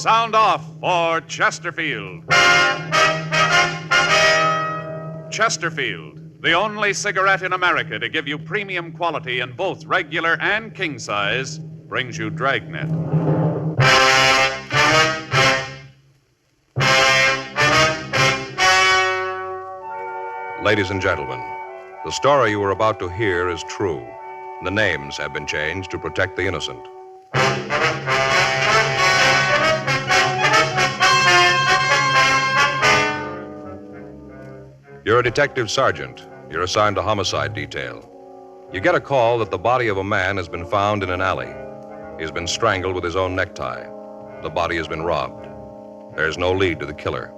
sound off for Chesterfield. Chesterfield, the only cigarette in America to give you premium quality in both regular and king size, brings you Dragnet. Ladies and gentlemen, the story you are about to hear is true. The names have been changed to protect the innocent. You're a detective sergeant. You're assigned to homicide detail. You get a call that the body of a man has been found in an alley. He's been strangled with his own necktie. The body has been robbed. There's no lead to the killer.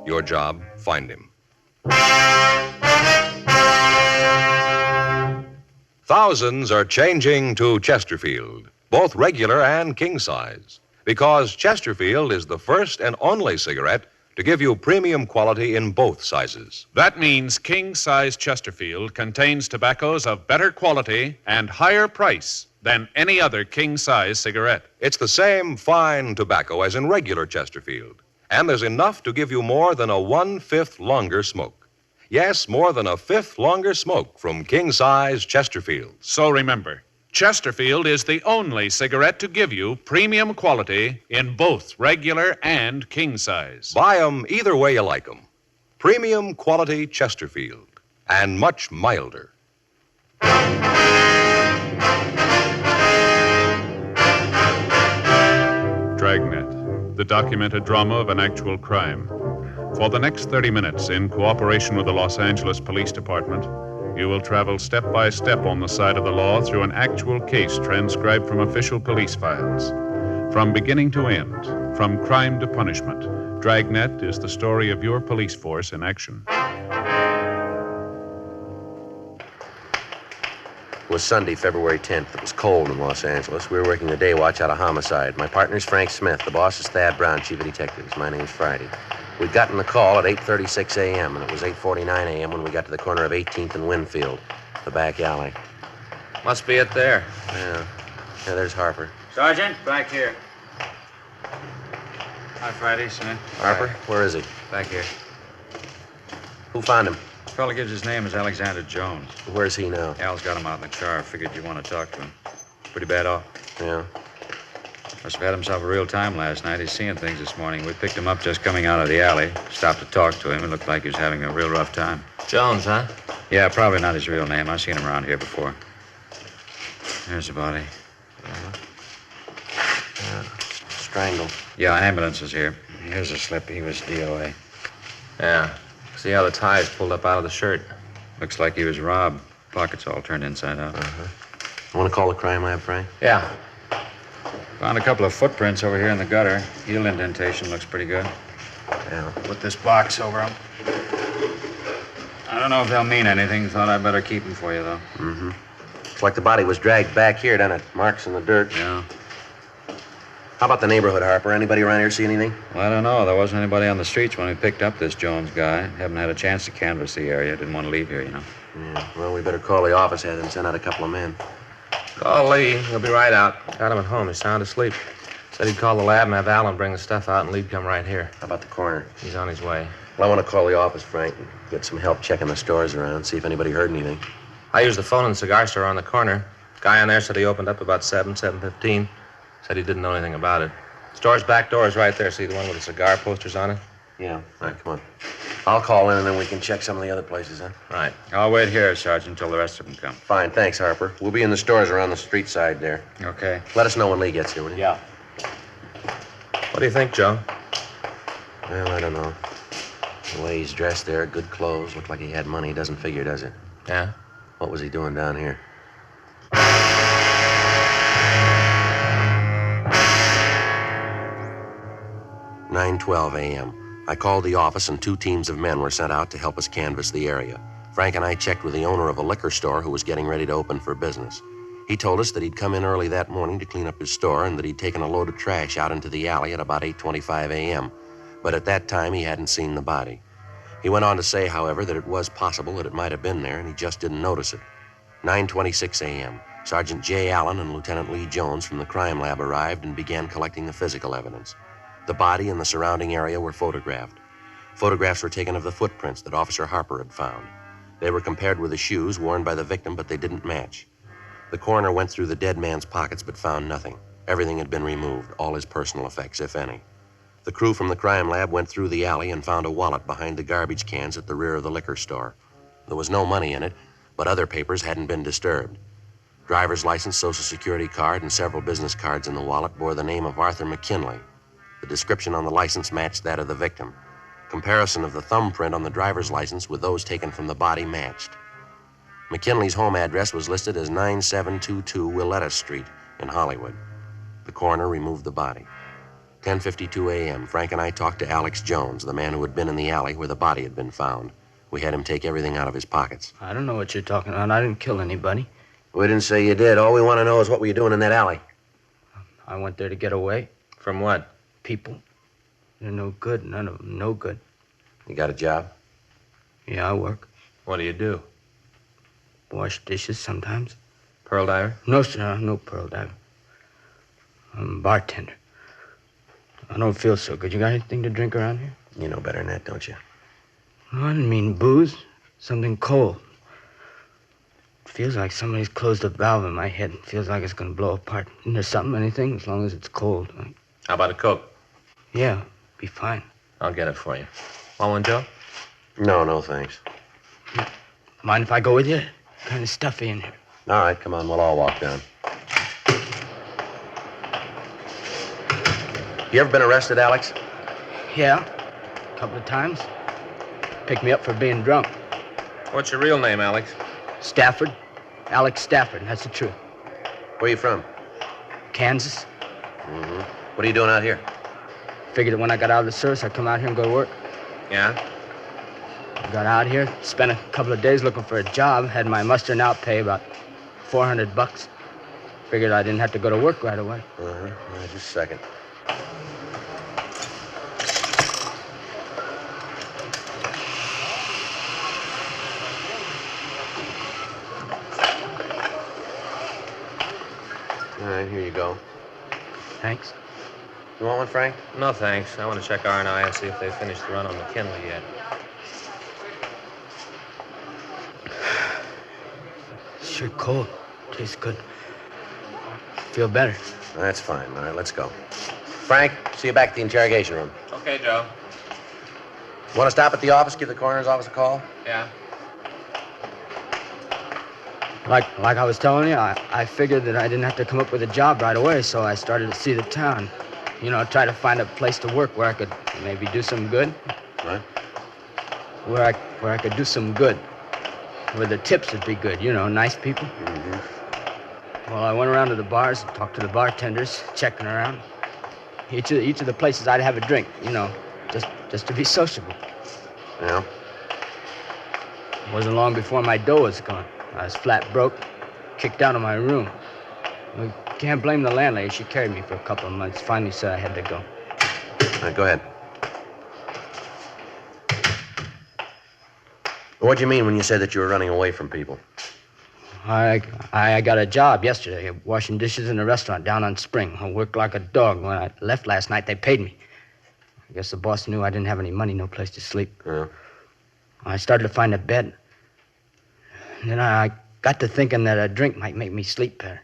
Your job, find him. Thousands are changing to Chesterfield, both regular and king size, because Chesterfield is the first and only cigarette to give you premium quality in both sizes. That means king-size Chesterfield contains tobaccos of better quality and higher price than any other king-size cigarette. It's the same fine tobacco as in regular Chesterfield, and there's enough to give you more than a 1/5 longer smoke. Yes, more than a 1/5 longer smoke from king-size Chesterfield. So remember, Chesterfield is the only cigarette to give you premium quality in both regular and king size. Buy 'em either way you like 'em. Premium quality Chesterfield, and much milder. Dragnet, the documented drama of an actual crime. For the next 30 minutes, in cooperation with the Los Angeles Police Department, you will travel step by step on the side of the law through an actual case transcribed from official police files. From beginning to end, from crime to punishment, Dragnet is the story of your police force in action. It was Sunday, February 10th. It was cold in Los Angeles. We were working the day watch out of homicide. My partner's Frank Smith. The boss is Thad Brown, chief of detectives. My name's Friday. We'd gotten the call at 8:36 a.m., and it was 8:49 a.m. when we got to the corner of 18th and Winfield, the back alley. Must be it there. Yeah, there's Harper. Sergeant, back here. Hi, Friday, son. Harper, where is he? Back here. Who found him? The fellow gives his name is Alexander Jones. Where's he now? Al's got him out in the car. Figured you want to talk to him. Pretty bad off. Yeah. Must have had himself a real time last night. He's seeing things this morning. We picked him up just coming out of the alley. Stopped to talk to him. It looked like he was having a real rough time. Jones, huh? Yeah, probably not his real name. I've seen him around here before. There's the body. Strangled. Yeah, ambulance is here. Here's a slip. He was DOA. Yeah. See how the tie's pulled up out of the shirt. Looks like he was robbed. Pockets all turned inside out. You want to call the crime lab, Frank? Yeah. Found a couple of footprints over here in the gutter. Heel indentation looks pretty good. Yeah. Put this box over them. I don't know if they'll mean anything. Thought I'd better keep them for you, though. Mm-hmm. Looks like the body was dragged back here, doesn't it? Marks in the dirt. Yeah. How about the neighborhood, Harper? Anybody around here see anything? Well, I don't know. There wasn't anybody on the streets when we picked up this Jones guy. Haven't had a chance to canvass the area. Didn't want to leave here, you know. Yeah. Well, we better call the office head and send out a couple of men. Call Lee. He'll be right out. Got him at home. He's sound asleep. Said he'd call the lab and have Alan bring the stuff out, and Lee'd come right here. How about the coroner? He's on his way. Well, I want to call the office, Frank, and get some help checking the stores around, see if anybody heard anything. I used the phone in the cigar store on the corner. Guy on there said he opened up about 7:15. Said he didn't know anything about it. Store's back door is right there. See the one with the cigar posters on it? Yeah. All right, come on. I'll call in, and then we can check some of the other places, huh? Right. I'll wait here, Sergeant, until the rest of them come. Fine, thanks, Harper. We'll be in the stores around the street side there. Okay. Let us know when Lee gets here, will you? Yeah. What do you think, Joe? Well, I don't know. The way he's dressed there, good clothes, looked like he had money. Doesn't figure, does it? Yeah? What was he doing down here? 9:12 a.m. I called the office, and 2 teams of men were sent out to help us canvass the area. Frank and I checked with the owner of a liquor store who was getting ready to open for business. He told us that he'd come in early that morning to clean up his store and that he'd taken a load of trash out into the alley at about 8:25 a.m., but at that time he hadn't seen the body. He went on to say, however, that it was possible that it might have been there and he just didn't notice it. 9:26 a.m. Sergeant J. Allen and Lieutenant Lee Jones from the crime lab arrived and began collecting the physical evidence. The body and the surrounding area were photographed. Photographs were taken of the footprints that Officer Harper had found. They were compared with the shoes worn by the victim, but they didn't match. The coroner went through the dead man's pockets but found nothing. Everything had been removed, all his personal effects, if any. The crew from the crime lab went through the alley and found a wallet behind the garbage cans at the rear of the liquor store. There was no money in it, but other papers hadn't been disturbed. Driver's license, social security card, and several business cards in the wallet bore the name of Arthur McKinley. The description on the license matched that of the victim. Comparison of the thumbprint on the driver's license with those taken from the body matched. McKinley's home address was listed as 9722 Willetta Street in Hollywood. The coroner removed the body. 10:52 a.m., Frank and I talked to Alex Jones, the man who had been in the alley where the body had been found. We had him take everything out of his pockets. I don't know what you're talking about. I didn't kill anybody. We didn't say you did. All we want to know is what were you doing in that alley? I went there to get away. From what? People. They're no good. None of them. No good. You got a job? Yeah, I work. What do you do? Wash dishes sometimes. Pearl diver? No, sir. No pearl diver. I'm a bartender. I don't feel so good. You got anything to drink around here? You know better than that, don't you? No, I didn't mean booze. Something cold. It feels like somebody's closed a valve in my head. It feels like it's going to blow apart. Isn't there something, anything, as long as it's cold? How about a Coke? Yeah, be fine. I'll get it for you. Want one, Joe? No, thanks. Mind if I go with you? Kind of stuffy in here. All right, come on, we'll all walk down. You ever been arrested, Alex? Yeah, a couple of times. Picked me up for being drunk. What's your real name, Alex? Stafford. Alex Stafford, that's the truth. Where are you from? Kansas. Mm-hmm. What are you doing out here? Figured that when I got out of the service, I'd come out here and go to work. Yeah? Got out here, spent a couple of days looking for a job, had my muster and out pay about $400. Figured I didn't have to go to work right away. Uh-huh. Just a second. All right, here you go. Thanks. You want one, Frank? No, thanks. I want to check R&I and see if they finished the run on McKinley yet. Sure cold. Tastes good. Feel better. That's fine. All right, let's go. Frank, see you back at the interrogation room. Okay, Joe. Want to stop at the office, give the coroner's office a call? Yeah. Like I was telling you, I figured that I didn't have to come up with a job right away, so I started to see the town. You know, try to find a place to work where I could maybe do some good. What? Where I could do some good. Where the tips would be good, you know, nice people. Mm-hmm. Well, I went around to the bars, talked to the bartenders, checking around. Each of the places I'd have a drink, you know, just to be sociable. Yeah? It wasn't long before my dough was gone. I was flat broke, kicked out of my room. I can't blame the landlady. She carried me for a couple of months. Finally said I had to go. All right, go ahead. What'd you mean when you said that you were running away from people? I got a job yesterday, washing dishes in a restaurant down on Spring. I worked like a dog. When I left last night, they paid me. I guess the boss knew I didn't have any money, no place to sleep. Yeah. I started to find a bed. And then I got to thinking that a drink might make me sleep better.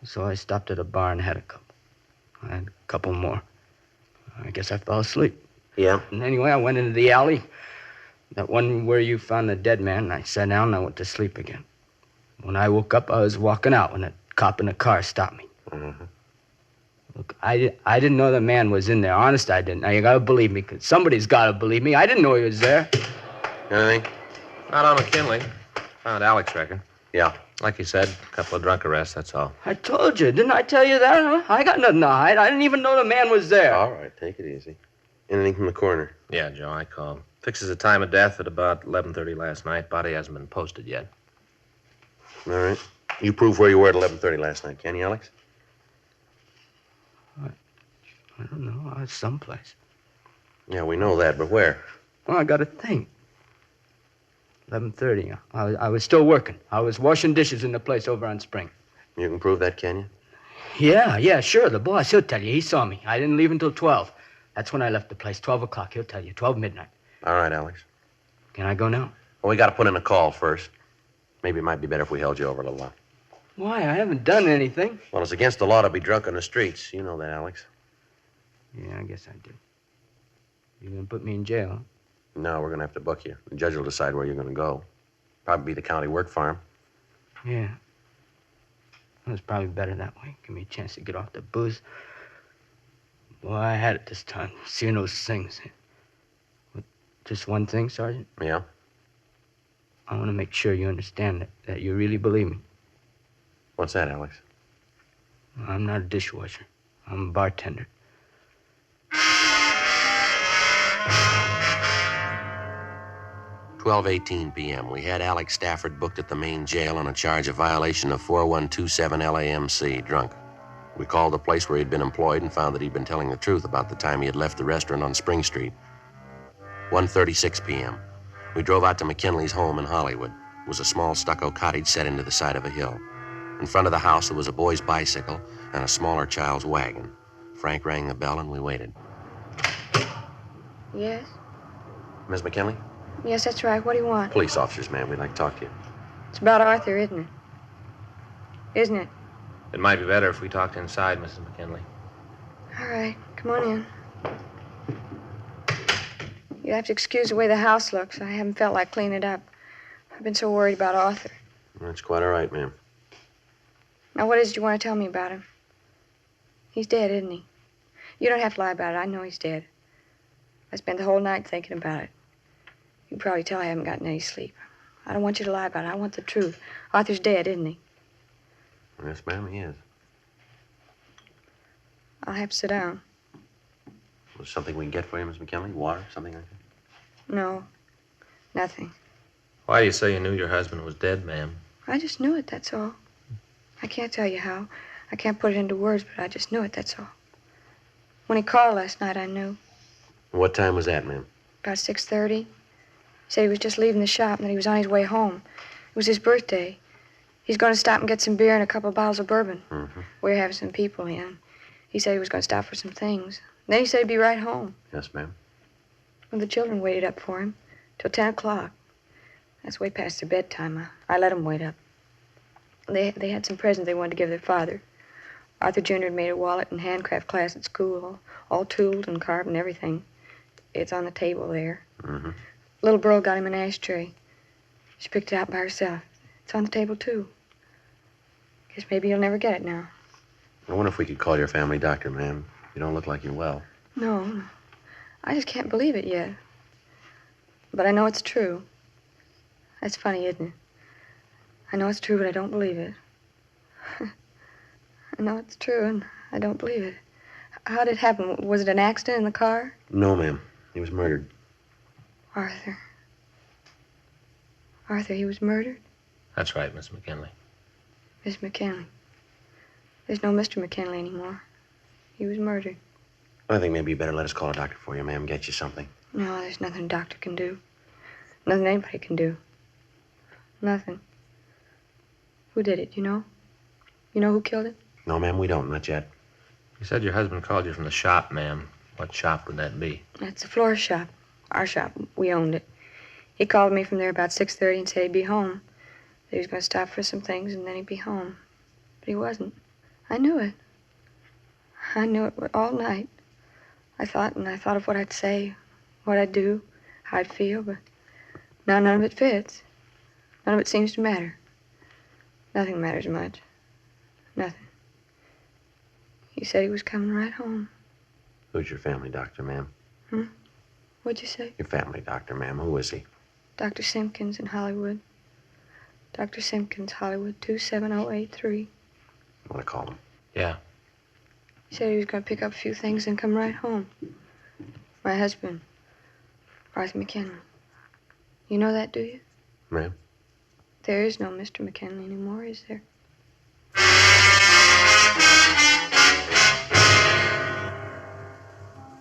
So I stopped at a bar and had a couple. I had a couple more. I guess I fell asleep. Yeah? And anyway, I went into the alley, that one where you found the dead man, and I sat down and I went to sleep again. When I woke up, I was walking out when a cop in a car stopped me. Mm-hmm. Look, I didn't know the man was in there. Honest, I didn't. Now, you gotta believe me, because somebody's gotta believe me. I didn't know he was there. Anything? Not on McKinley. Found Alex, reckon. Yeah. Like you said, a couple of drunk arrests, that's all. I told you. Didn't I tell you that, huh? I got nothing to hide. I didn't even know the man was there. All right, take it easy. Anything from the coroner? Yeah, Joe, I called. Fixes the time of death at about 11:30 last night. Body hasn't been posted yet. All right. You prove where you were at 11:30 last night, can you, Alex? I don't know. I was someplace. Yeah, we know that, but where? Well, I gotta think. 11:30. I was still working. I was washing dishes in the place over on Spring. You can prove that, can you? Yeah, sure. The boss, he'll tell you. He saw me. I didn't leave until 12. That's when I left the place, 12 o'clock. He'll tell you, 12 midnight. All right, Alex. Can I go now? Well, we got to put in a call first. Maybe it might be better if we held you over a little while. Why? I haven't done anything. Well, it's against the law to be drunk on the streets. You know that, Alex. Yeah, I guess I do. You're going to put me in jail, huh? No, we're going to have to book you. The judge will decide where you're going to go. Probably be the county work farm. Yeah. Well, it's probably better that way. Give me a chance to get off the booze. Boy, I had it this time, seeing those things. But just one thing, Sergeant. Yeah? I want to make sure you understand that you really believe me. What's that, Alex? I'm not a dishwasher. I'm a bartender. "12:18 p.m. We had Alex Stafford booked at the main jail on a charge of violation of 4127 LAMC, drunk. We called the place where he'd been employed and found that he'd been telling the truth about the time he had left the restaurant on Spring Street. 1:36 p.m. We drove out to McKinley's home in Hollywood. It was a small stucco cottage set into the side of a hill. In front of the house, there was a boy's bicycle and a smaller child's wagon. Frank rang the bell and we waited. Yes? Miss McKinley? Yes, that's right. What do you want? Police officers, ma'am. We'd like to talk to you. It's about Arthur, isn't it? Isn't it? It might be better if we talked inside, Mrs. McKinley. All right. Come on in. You have to excuse the way the house looks. I haven't felt like cleaning it up. I've been so worried about Arthur. That's quite all right, ma'am. Now, what is it you want to tell me about him? He's dead, isn't he? You don't have to lie about it. I know he's dead. I spent the whole night thinking about it. You can probably tell I haven't gotten any sleep. I don't want you to lie about it. I want the truth. Arthur's dead, isn't he? Yes, ma'am, he is. I'll have to sit down. Was something we can get for you, Miss McKinley? Water, something like that? No, nothing. Why do you say you knew your husband was dead, ma'am? I just knew it, that's all. I can't tell you how. I can't put it into words, but I just knew it, that's all. When he called last night, I knew. What time was that, ma'am? About 6:30. He said he was just leaving the shop and that he was on his way home. It was his birthday. He's going to stop and get some beer and a couple of bottles of bourbon. Mm-hmm. We're having some people in. He said he was going to stop for some things. Then he said he'd be right home. Yes, ma'am. Well, the children waited up for him till 10 o'clock. That's way past their bedtime. I let them wait up. They had some presents they wanted to give their father. Arthur Jr. had made a wallet and handcraft class at school, all tooled and carved and everything. It's on the table there. Mm-hmm. Little girl got him an ashtray. She picked it out by herself. It's on the table, too. Guess maybe you'll never get it now. I wonder if we could call your family doctor, ma'am. You don't look like you're well. No. I just can't believe it yet. But I know it's true. That's funny, isn't it? I know it's true, but I don't believe it. I know it's true, and I don't believe it. How did it happen? Was it an accident in the car? No, ma'am. He was murdered. Arthur. Arthur, he was murdered? That's right, Miss McKinley. Miss McKinley. There's no Mr. McKinley anymore. He was murdered. I think maybe you better let us call a doctor for you, ma'am. Get you something. No, there's nothing a doctor can do. Nothing anybody can do. Nothing. Who did it, you know? You know who killed him? No, ma'am, we don't. Not yet. You said your husband called you from the shop, ma'am. What shop would that be? That's the florist shop. Our shop. We owned it. He called me from there about 6:30 and said he'd be home. That he was going to stop for some things and then he'd be home. But he wasn't. I knew it. I knew it all night. I thought of what I'd say, what I'd do, how I'd feel, but now none of it fits. None of it seems to matter. Nothing matters much. Nothing. He said he was coming right home. Who's your family doctor, ma'am? What'd you say? Your family doctor, ma'am. Who is he? Dr. Simpkins in Hollywood. Dr. Simpkins, Hollywood, 27083. Want to call him? Yeah. He said he was going to pick up a few things and come right home. My husband, Arthur McKinley. You know that, do you? Ma'am? There is no Mr. McKinley anymore, is there?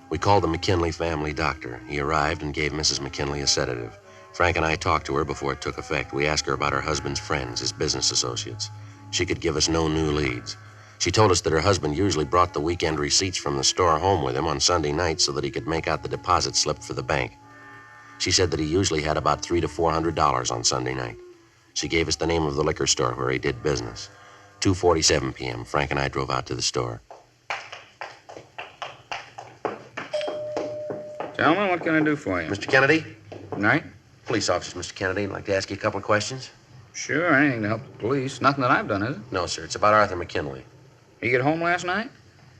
We called the McKinley family doctor. He arrived and gave Mrs. McKinley a sedative. Frank and I talked to her before it took effect. We asked her about her husband's friends, his business associates. She could give us no new leads. She told us that her husband usually brought the weekend receipts from the store home with him on Sunday nights so that he could make out the deposit slip for the bank. She said that he usually had about $300 to $400 on Sunday night. She gave us the name of the liquor store where he did business. 2:47 p.m., Frank and I drove out to the store. Gentlemen, what can I do for you? Mr. Kennedy? Night? Police officer, Mr. Kennedy. I'd like to ask you a couple of questions. Sure, anything to help the police. Nothing that I've done, is it? No, sir. It's about Arthur McKinley. He get home last night?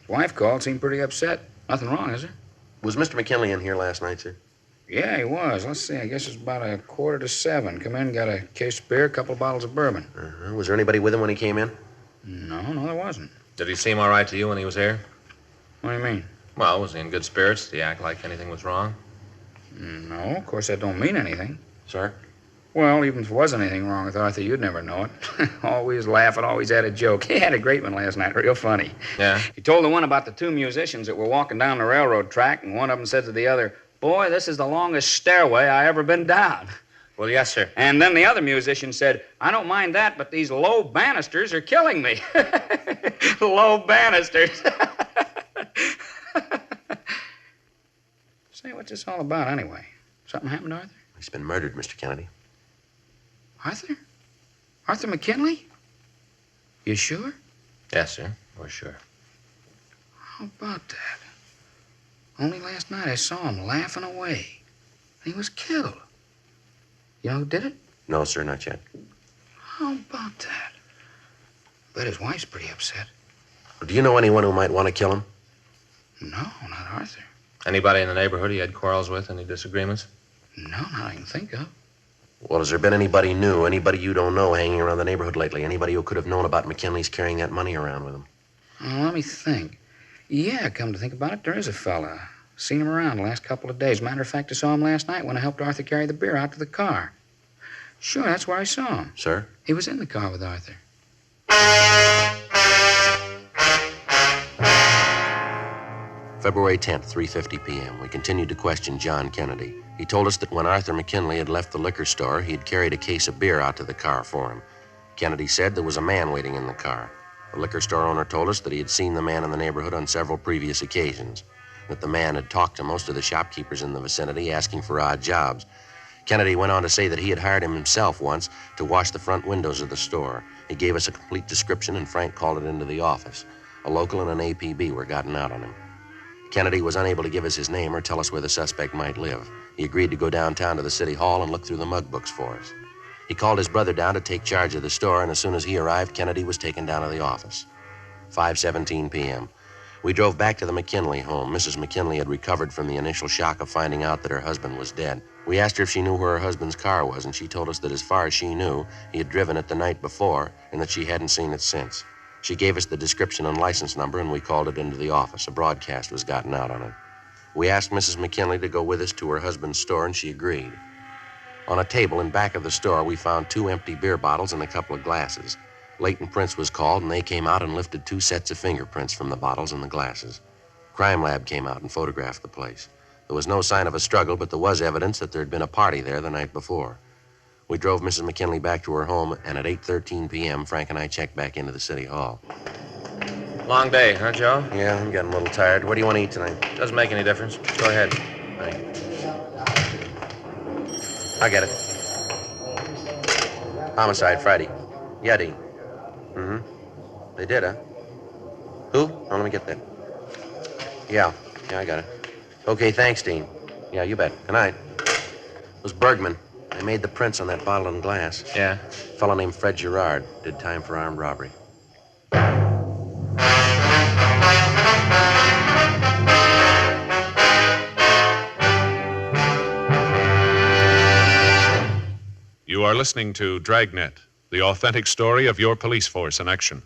His wife called, seemed pretty upset. Nothing wrong, is there? Was Mr. McKinley in here last night, sir? Yeah, he was. Let's see, I guess it's about 6:45. Come in, got a case of beer, a couple of bottles of bourbon. Was there anybody with him when he came in? No, there wasn't. Did he seem all right to you when he was here? What do you mean? Well, was he in good spirits? Did he act like anything was wrong? No, of course that don't mean anything. Sir? Well, even if there was anything wrong with Arthur, you'd never know it. Always laughing, always had a joke. He had a great one last night, real funny. Yeah? He told the one about the two musicians that were walking down the railroad track, and one of them said to the other, "Boy, this is the longest stairway I ever been down." Well, yes, sir. And then the other musician said, "I don't mind that, but these low banisters are killing me." Low banisters. Say, what's this all about anyway? Something happened to Arthur? He's been murdered, Mr. Kennedy. Arthur? Arthur McKinley? You sure? Yes, sir. We're sure. How about that? Only last night I saw him laughing away. He was killed. You know who did it? No, sir, not yet. How about that? Bet his wife's pretty upset. Do you know anyone who might want to kill him? No, not Arthur. Anybody in the neighborhood he had quarrels with? Any disagreements? No, not I can think of. Well, has there been anybody new, anybody you don't know hanging around the neighborhood lately? Anybody who could have known about McKinley's carrying that money around with him? Well, let me think. Yeah, come to think about it, there is a fella. Seen him around the last couple of days. Matter of fact, I saw him last night when I helped Arthur carry the beer out to the car. Sure, that's where I saw him. Sir? He was in the car with Arthur. February 10th, 3:50 p.m. We continued to question John Kennedy. He told us that when Arthur McKinley had left the liquor store, he had carried a case of beer out to the car for him. Kennedy said there was a man waiting in the car. The liquor store owner told us that he had seen the man in the neighborhood on several previous occasions, that the man had talked to most of the shopkeepers in the vicinity asking for odd jobs. Kennedy went on to say that he had hired him himself once to wash the front windows of the store. He gave us a complete description, and Frank called it into the office. A local and an APB were gotten out on him. Kennedy was unable to give us his name or tell us where the suspect might live. He agreed to go downtown to the city hall and look through the mug books for us. He called his brother down to take charge of the store, and as soon as he arrived, Kennedy was taken down to the office. 5:17 p.m. We drove back to the McKinley home. Mrs. McKinley had recovered from the initial shock of finding out that her husband was dead. We asked her if she knew where her husband's car was, and she told us that as far as she knew, he had driven it the night before and that she hadn't seen it since. She gave us the description and license number, and we called it into the office. A broadcast was gotten out on it. We asked Mrs. McKinley to go with us to her husband's store, and she agreed. On a table in back of the store, we found 2 empty beer bottles and a couple of glasses. Leighton Prince was called, and they came out and lifted 2 sets of fingerprints from the bottles and the glasses. Crime Lab came out and photographed the place. There was no sign of a struggle, but there was evidence that there had been a party there the night before. We drove Mrs. McKinley back to her home, and at 8:13 p.m., Frank and I checked back into the city hall. Long day, huh, Joe? Yeah, I'm getting a little tired. What do you want to eat tonight? Doesn't make any difference. Go ahead. Thank you. I'll get it. Homicide, Friday. Yeah, Dean. Mm-hmm. They did, huh? Who? Oh, let me get that. Yeah, I got it. Okay, thanks, Dean. Yeah, you bet. Good night. It was Bergman. I made the prints on that bottle and glass. Yeah? A fellow named Fred Gerard did time for armed robbery. You are listening to Dragnet, the authentic story of your police force in action.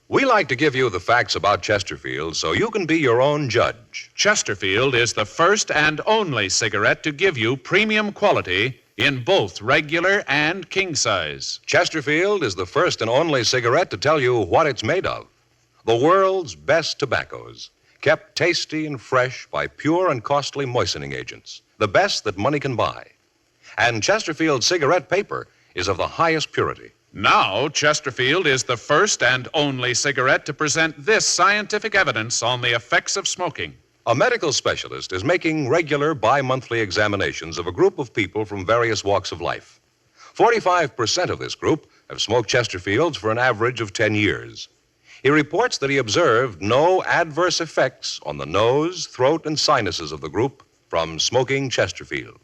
We like to give you the facts about Chesterfield so you can be your own judge. Chesterfield is the first and only cigarette to give you premium quality in both regular and king size. Chesterfield is the first and only cigarette to tell you what it's made of. The world's best tobaccos, kept tasty and fresh by pure and costly moistening agents, the best that money can buy. And Chesterfield cigarette paper is of the highest purity. Now, Chesterfield is the first and only cigarette to present this scientific evidence on the effects of smoking. A medical specialist is making regular bi-monthly examinations of a group of people from various walks of life. 45% of this group have smoked Chesterfields for an average of 10 years. He reports that he observed no adverse effects on the nose, throat, and sinuses of the group from smoking Chesterfield.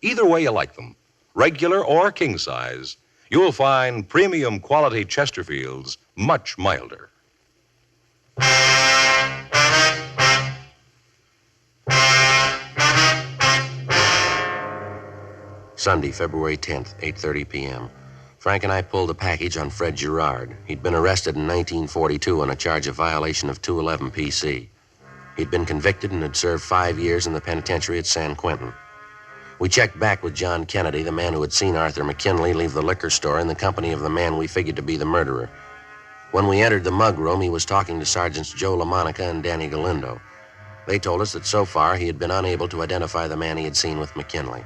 Either way you like them, regular or king size, you'll find premium quality Chesterfields much milder. Sunday, February 10th, 8:30 p.m. Frank and I pulled a package on Fred Gerard. He'd been arrested in 1942 on a charge of violation of 211 PC. He'd been convicted and had served 5 years in the penitentiary at San Quentin. We checked back with John Kennedy, the man who had seen Arthur McKinley leave the liquor store in the company of the man we figured to be the murderer. When we entered the mug room, he was talking to Sergeants Joe LaMonica and Danny Galindo. They told us that so far he had been unable to identify the man he had seen with McKinley.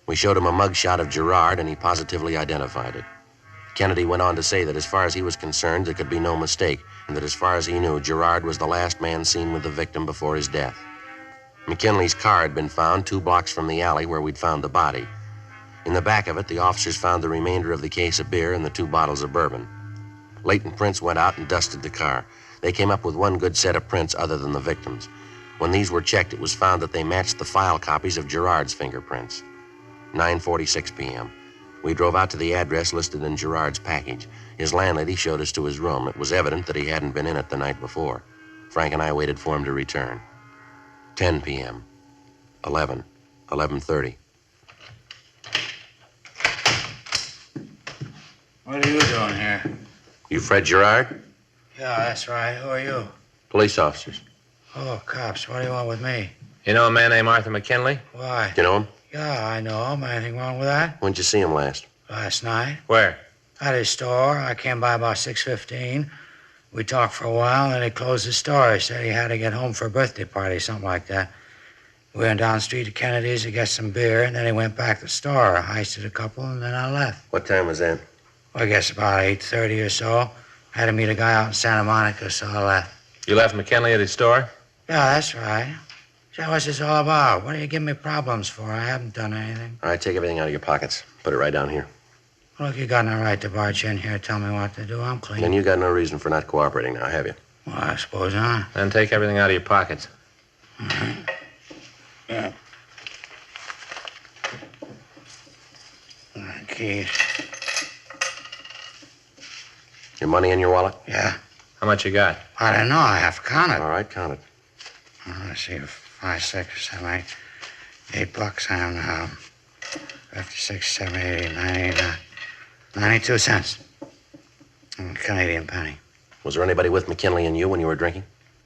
We showed him a mug shot of Gerard, and he positively identified it. Kennedy went on to say that as far as he was concerned, there could be no mistake, and that as far as he knew, Gerard was the last man seen with the victim before his death. McKinley's car had been found 2 blocks from the alley where we'd found the body. In the back of it, the officers found the remainder of the case of beer and the 2 bottles of bourbon. Leighton Prince went out and dusted the car. They came up with one good set of prints other than the victim's. When these were checked, it was found that they matched the file copies of Gerard's fingerprints. 9:46 p.m. We drove out to the address listed in Gerard's package. His landlady showed us to his room. It was evident that he hadn't been in it the night before. Frank and I waited for him to return. 10 p.m. 11. 11:30. What are you doing here? You Fred Gerard? Yeah, that's right. Who are you? Police officers. Oh, cops. What do you want with me? You know a man named Arthur McKinley? Why? You know him? Yeah, I know him. Anything wrong with that? When'd you see him last? Last night. Where? At his store. I came by about 6:15. We talked for a while, and then he closed the store. He said he had to get home for a birthday party, something like that. We went down the street to Kennedy's to get some beer, and then he went back to the store. I heisted a couple, and then I left. What time was that? Well, I guess about 8:30 or so. Had to meet a guy out in Santa Monica, so I left. You left McKinley at his store? Yeah, that's right. Say, what's this all about? What are you giving me problems for? I haven't done anything. All right, take everything out of your pockets. Put it right down here. Look, you got no right to barge in here and tell me what to do. I'm clean. Then you got no reason for not cooperating now, have you? Well, I suppose not. Then take everything out of your pockets. All right. Yeah. All right, keys. Your money in your wallet? Yeah. How much you got? I don't know. I have to count it. All right, count it. Let's see, 5, 6, 7, 8 bucks. I have now 56, 7, 8, 9, 92 cents. Canadian penny. Was there anybody with McKinley and you when you were drinking?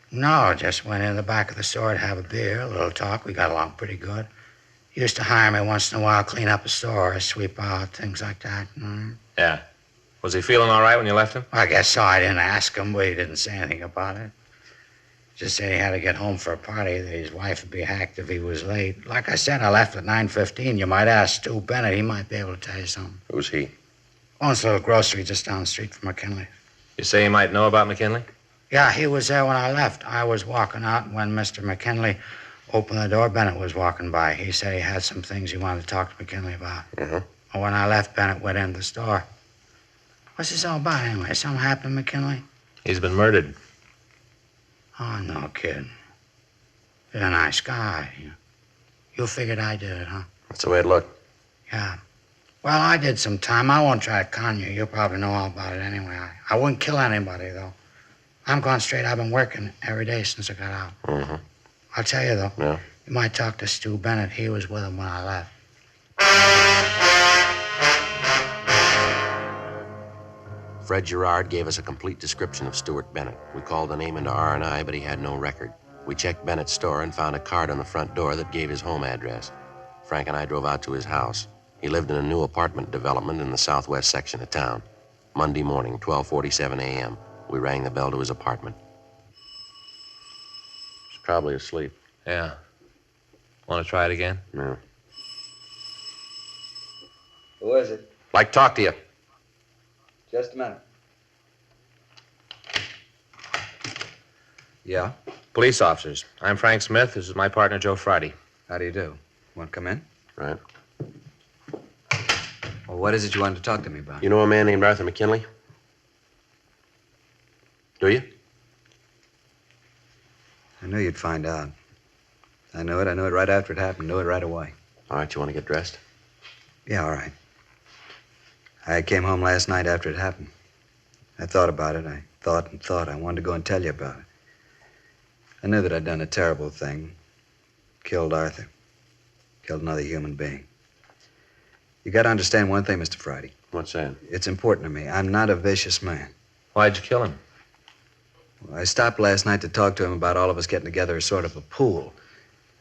No, just went in the back of the store to have a beer, a little talk. We got along pretty good. He used to hire me once in a while, clean up a store, sweep out, things like that. Yeah. Was he feeling all right when you left him? I guess so. I didn't ask him, but he didn't say anything about it. Just said he had to get home for a party, that his wife would be hacked if he was late. Like I said, I left at 9:15. You might ask Stu Bennett. He might be able to tell you something. Who's he? Owns a little grocery just down the street from McKinley. You say you might know about McKinley? Yeah, he was there when I left. I was walking out, and when Mr. McKinley opened the door, Bennett was walking by. He said he had some things he wanted to talk to McKinley about. And when I left, Bennett went into the store. What's this all about, anyway? Something happened, McKinley? He's been murdered. Oh, no kidding. You're a nice guy. You figured I did it, huh? That's the way it looked. Yeah. Well, I did some time. I won't try to con you. You probably know all about it anyway. I wouldn't kill anybody, though. I'm going straight. I've been working every day since I got out. I'll tell you, though. Yeah? You might talk to Stu Bennett. He was with him when I left. Fred Gerard gave us a complete description of Stuart Bennett. We called the name into R&I, but he had no record. We checked Bennett's store and found a card on the front door that gave his home address. Frank and I drove out to his house. He lived in a new apartment development in the southwest section of town. Monday morning, 12:47 a.m. We rang the bell to his apartment. He's probably asleep. Yeah. Want to try it again? No. Who is it? Like to talk to you. Just a minute. Yeah? Police officers. I'm Frank Smith. This is my partner, Joe Friday. How do you do? Want to come in? Right. Well, what is it you wanted to talk to me about? You know a man named Arthur McKinley? Do you? I knew you'd find out. I knew it right after it happened. Knew it right away. All right, you want to get dressed? Yeah, all right. I came home last night after it happened. I thought about it. I thought and thought. I wanted to go and tell you about it. I knew that I'd done a terrible thing. Killed Arthur. Killed another human being. You got to understand one thing, Mr. Friday. What's that? It's important to me. I'm not a vicious man. Why'd you kill him? Well, I stopped last night to talk to him about all of us getting together as sort of a pool.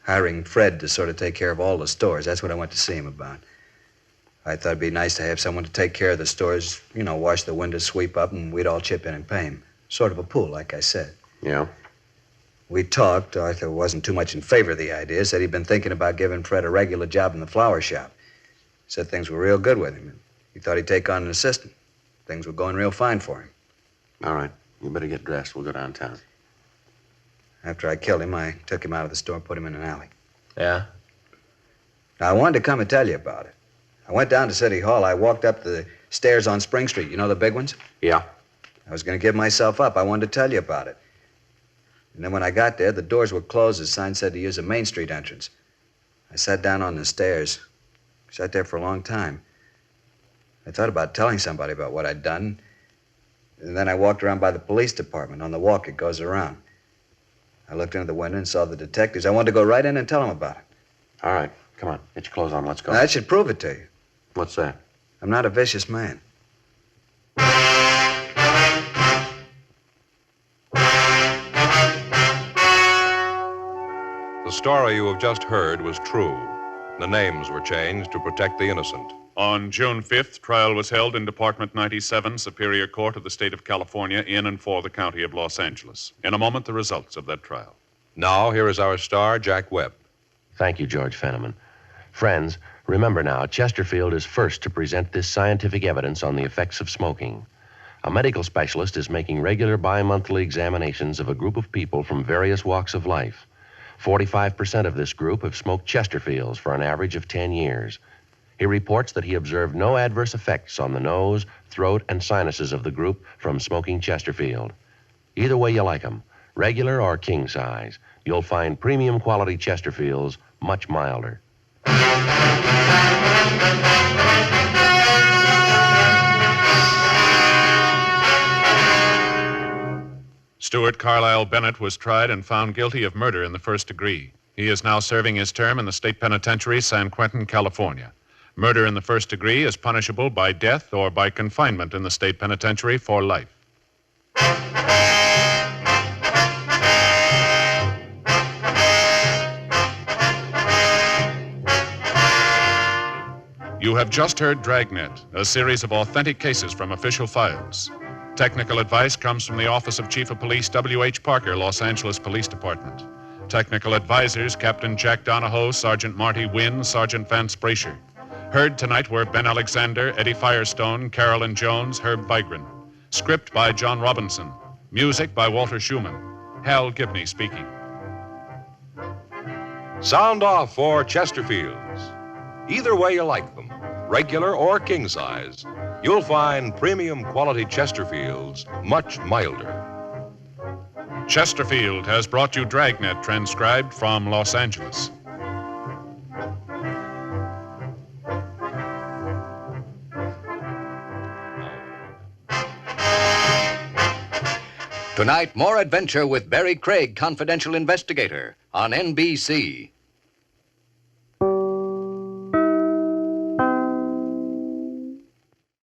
Hiring Fred to sort of take care of all the stores. That's what I went to see him about. I thought it'd be nice to have someone to take care of the stores, you know, wash the windows, sweep up, and we'd all chip in and pay him. Sort of a pool, like I said. Yeah? We talked. Arthur wasn't too much in favor of the idea. Said he'd been thinking about giving Fred a regular job in the flower shop. Said things were real good with him. He thought he'd take on an assistant. Things were going real fine for him. All right. You better get dressed. We'll go downtown. After I killed him, I took him out of the store and put him in an alley. Yeah? Now, I wanted to come and tell you about it. I went down to City Hall. I walked up the stairs on Spring Street. You know the big ones? Yeah? I was going to give myself up. I wanted to tell you about it. And then when I got there, the doors were closed. The sign said to use a Main Street entrance. I sat down on the stairs. Sat there for a long time. I thought about telling somebody about what I'd done. And then I walked around by the police department. On the walk, it goes around. I looked into the window and saw the detectives. I wanted to go right in and tell them about it. All right. Come on. Get your clothes on. Let's go. Now, that should prove it to you. What's that? I'm not a vicious man. The story you have just heard was true. The names were changed to protect the innocent. On June 5th, trial was held in Department 97, Superior Court of the State of California, in and for the County of Los Angeles. In a moment, the results of that trial. Now, here is our star, Jack Webb. Thank you, George Fenneman. Friends, remember now, Chesterfield is first to present this scientific evidence on the effects of smoking. A medical specialist is making regular bi-monthly examinations of a group of people from various walks of life. 45% of this group have smoked Chesterfields for an average of 10 years. He reports that he observed no adverse effects on the nose, throat, and sinuses of the group from smoking Chesterfield. Either way you like them, regular or king size, you'll find premium quality Chesterfields much milder. Stuart Carlisle Bennett was tried and found guilty of murder in the first degree. He is now serving his term in the state penitentiary, San Quentin, California. Murder in the first degree is punishable by death or by confinement in the state penitentiary for life. You have just heard Dragnet, a series of authentic cases from official files. Technical advice comes from the Office of Chief of Police W.H. Parker, Los Angeles Police Department. Technical advisors, Captain Jack Donahoe, Sergeant Marty Wynn, Sergeant Vance Brasher. Heard tonight were Ben Alexander, Eddie Firestone, Carolyn Jones, Herb Vigran. Script by John Robinson. Music by Walter Schumann. Hal Gibney speaking. Sound off for Chesterfields. Either way you like them, regular or king size, you'll find premium quality Chesterfields much milder. Chesterfield has brought you Dragnet, transcribed from Los Angeles. Tonight, more adventure with Barry Craig, confidential investigator, on NBC.